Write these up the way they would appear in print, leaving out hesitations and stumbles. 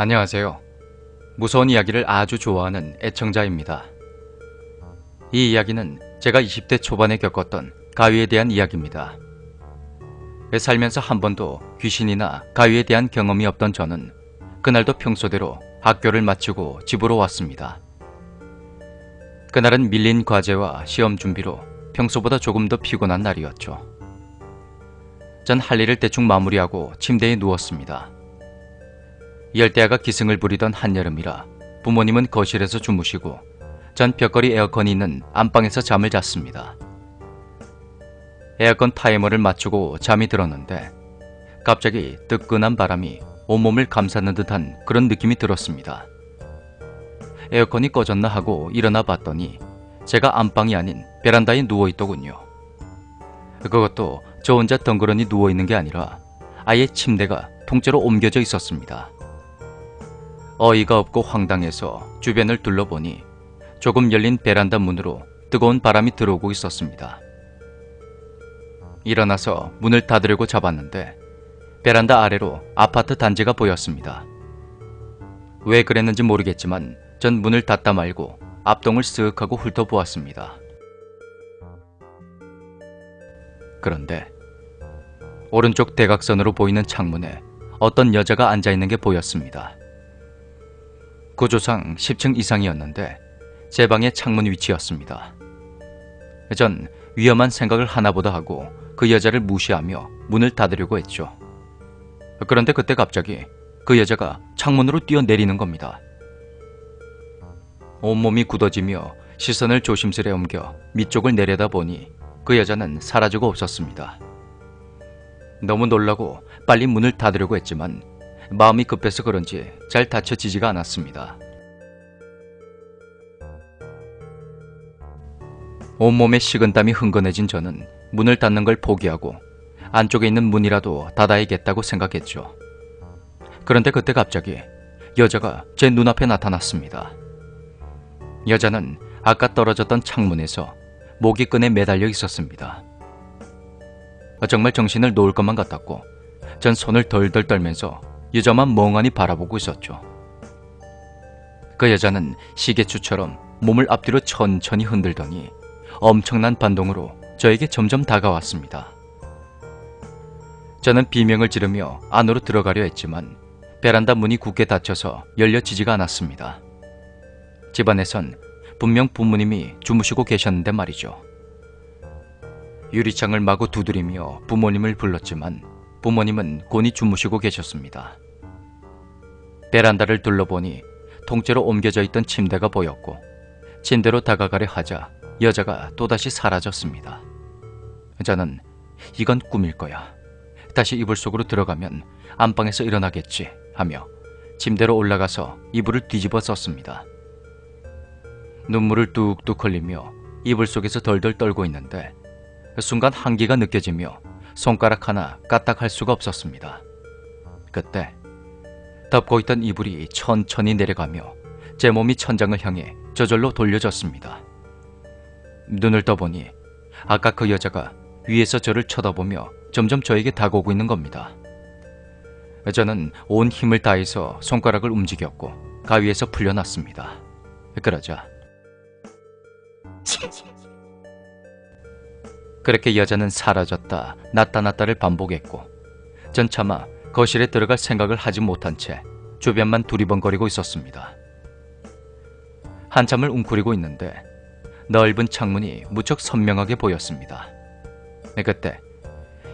안녕하세요. 무서운 이야기를 아주 좋아하는 애청자입니다. 이 이야기는 제가 20대 초반에 겪었던 가위에 대한 이야기입니다. 살면서 한 번도 귀신이나 가위에 대한 경험이 없던 저는 그날도 평소대로 학교를 마치고 집으로 왔습니다. 그날은 밀린 과제와 시험 준비로 평소보다 조금 더 피곤한 날이었죠. 전 할 일을 대충 마무리하고 침대에 누웠습니다. 열대야가 기승을 부리던 한여름이라 부모님은 거실에서 주무시고 전 벽걸이 에어컨이 있는 안방에서 잠을 잤습니다. 에어컨 타이머를 맞추고 잠이 들었는데 갑자기 뜨끈한 바람이 온몸을 감싸는 듯한 그런 느낌이 들었습니다. 에어컨이 꺼졌나 하고 일어나 봤더니 제가 안방이 아닌 베란다에 누워있더군요. 그것도 저 혼자 덩그러니 누워있는 게 아니라 아예 침대가 통째로 옮겨져 있었습니다. 어이가 없고 황당해서 주변을 둘러보니 조금 열린 베란다 문으로 뜨거운 바람이 들어오고 있었습니다. 일어나서 문을 닫으려고 잡았는데 베란다 아래로 아파트 단지가 보였습니다. 왜 그랬는지 모르겠지만 전 문을 닫다 말고 앞동을 쓱 하고 훑어보았습니다. 그런데 오른쪽 대각선으로 보이는 창문에 어떤 여자가 앉아있는 게 보였습니다. 구조상 10층 이상이었는데 제 방의 창문 위치였습니다. 전 위험한 생각을 하나보다 하고 그 여자를 무시하며 문을 닫으려고 했죠. 그런데 그때 갑자기 그 여자가 창문으로 뛰어내리는 겁니다. 온몸이 굳어지며 시선을 조심스레 옮겨 밑쪽을 내려다보니 그 여자는 사라지고 없었습니다. 너무 놀라고 빨리 문을 닫으려고 했지만 마음이 급해서 그런지 잘 닫혀지지가 않았습니다. 온몸에 식은땀이 흥건해진 저는 문을 닫는 걸 포기하고 안쪽에 있는 문이라도 닫아야겠다고 생각했죠. 그런데 그때 갑자기 여자가 제 눈앞에 나타났습니다. 여자는 아까 떨어졌던 창문에서 모기끈에 매달려 있었습니다. 정말 정신을 놓을 것만 같았고 전 손을 덜덜 떨면서 여자만 멍하니 바라보고 있었죠. 그 여자는 시계추처럼 몸을 앞뒤로 천천히 흔들더니 엄청난 반동으로 저에게 점점 다가왔습니다. 저는 비명을 지르며 안으로 들어가려 했지만 베란다 문이 굳게 닫혀서 열려지지가 않았습니다. 집안에선 분명 부모님이 주무시고 계셨는데 말이죠. 유리창을 마구 두드리며 부모님을 불렀지만 부모님은 곤히 주무시고 계셨습니다. 베란다를 둘러보니 통째로 옮겨져 있던 침대가 보였고 침대로 다가가려 하자 여자가 또다시 사라졌습니다. 저는 이건 꿈일 거야. 다시 이불 속으로 들어가면 안방에서 일어나겠지 하며 침대로 올라가서 이불을 뒤집어 썼습니다. 눈물을 뚝뚝 흘리며 이불 속에서 덜덜 떨고 있는데 순간 한기가 느껴지며 손가락 하나 까딱할 수가 없었습니다. 그때 덮고 있던 이불이 천천히 내려가며 제 몸이 천장을 향해 저절로 돌려졌습니다. 눈을 떠보니 아까 그 여자가 위에서 저를 쳐다보며 점점 저에게 다가오고 있는 겁니다. 저는 온 힘을 다해서 손가락을 움직였고 가위에서 풀려났습니다. 그러자 그렇게 여자는 사라졌다 나타났다를 반복했고 전 차마 거실에 들어갈 생각을 하지 못한 채 주변만 두리번거리고 있었습니다. 한참을 웅크리고 있는데 넓은 창문이 무척 선명하게 보였습니다. 그때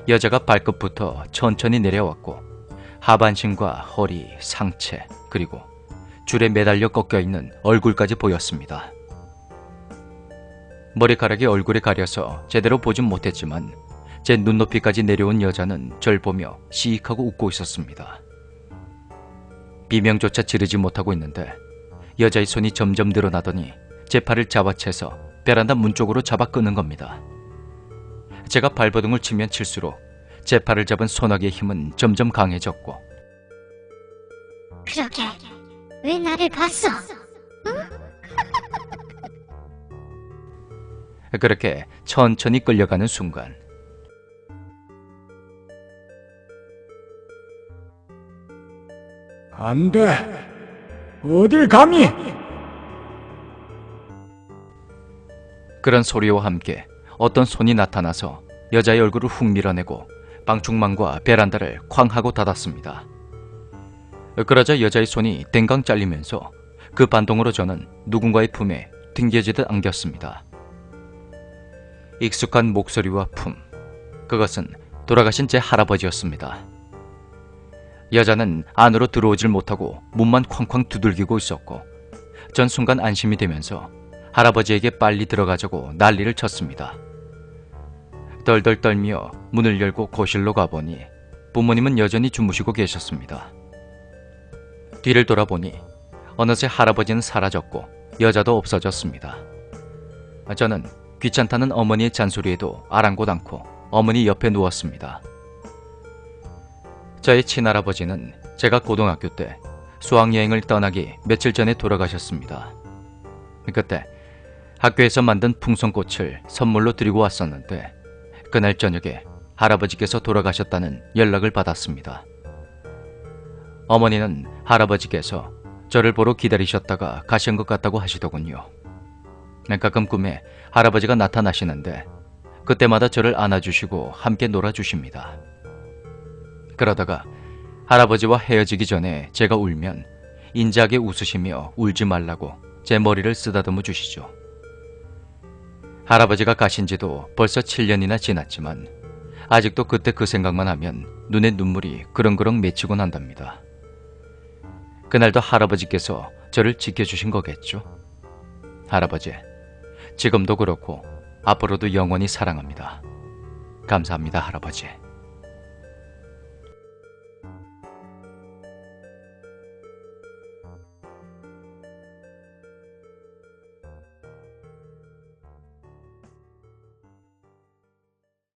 여자가 발끝부터 천천히 내려왔고 하반신과 허리, 상체 그리고 줄에 매달려 꺾여있는 얼굴까지 보였습니다. 머리카락이 얼굴에 가려서 제대로 보진 못했지만 제 눈높이까지 내려온 여자는 절 보며 시익하고 웃고 있었습니다. 비명조차 지르지 못하고 있는데 여자의 손이 점점 늘어나더니 제 팔을 잡아채서 베란다 문 쪽으로 잡아 끄는 겁니다. 제가 발버둥을 치면 칠수록 제 팔을 잡은 소나기의 힘은 점점 강해졌고 그러게 왜 나를 봤어? 그렇게 천천히 끌려가는 순간 안 돼. 어딜 감히? 그런 소리와 함께 어떤 손이 나타나서 여자의 얼굴을 훅 밀어내고 방충망과 베란다를 쾅 하고 닫았습니다. 그러자 여자의 손이 댕강 잘리면서 그 반동으로 저는 누군가의 품에 튕겨지듯 안겼습니다. 익숙한 목소리와 품, 그것은 돌아가신 제 할아버지였습니다. 여자는 안으로 들어오질 못하고 문만 쾅쾅 두들기고 있었고 전 순간 안심이 되면서 할아버지에게 빨리 들어가자고 난리를 쳤습니다. 덜덜 떨며 문을 열고 거실로 가보니 부모님은 여전히 주무시고 계셨습니다. 뒤를 돌아보니 어느새 할아버지는 사라졌고 여자도 없어졌습니다. 저는 귀찮다는 어머니의 잔소리에도 아랑곳 않고 어머니 옆에 누웠습니다. 저의 친할아버지는 제가 고등학교 때 수학여행을 떠나기 며칠 전에 돌아가셨습니다. 그때 학교에서 만든 풍선꽃을 선물로 드리고 왔었는데 그날 저녁에 할아버지께서 돌아가셨다는 연락을 받았습니다. 어머니는 할아버지께서 저를 보러 기다리셨다가 가신 것 같다고 하시더군요. 가끔 꿈에 할아버지가 나타나시는데 그때마다 저를 안아주시고 함께 놀아주십니다. 그러다가 할아버지와 헤어지기 전에 제가 울면 인자하게 웃으시며 울지 말라고 제 머리를 쓰다듬어 주시죠. 할아버지가 가신 지도 벌써 7년이나 지났지만 아직도 그때 그 생각만 하면 눈에 눈물이 그렁그렁 맺히곤 한답니다. 그날도 할아버지께서 저를 지켜주신 거겠죠. 할아버지, 지금도 그렇고 앞으로도 영원히 사랑합니다. 감사합니다, 할아버지.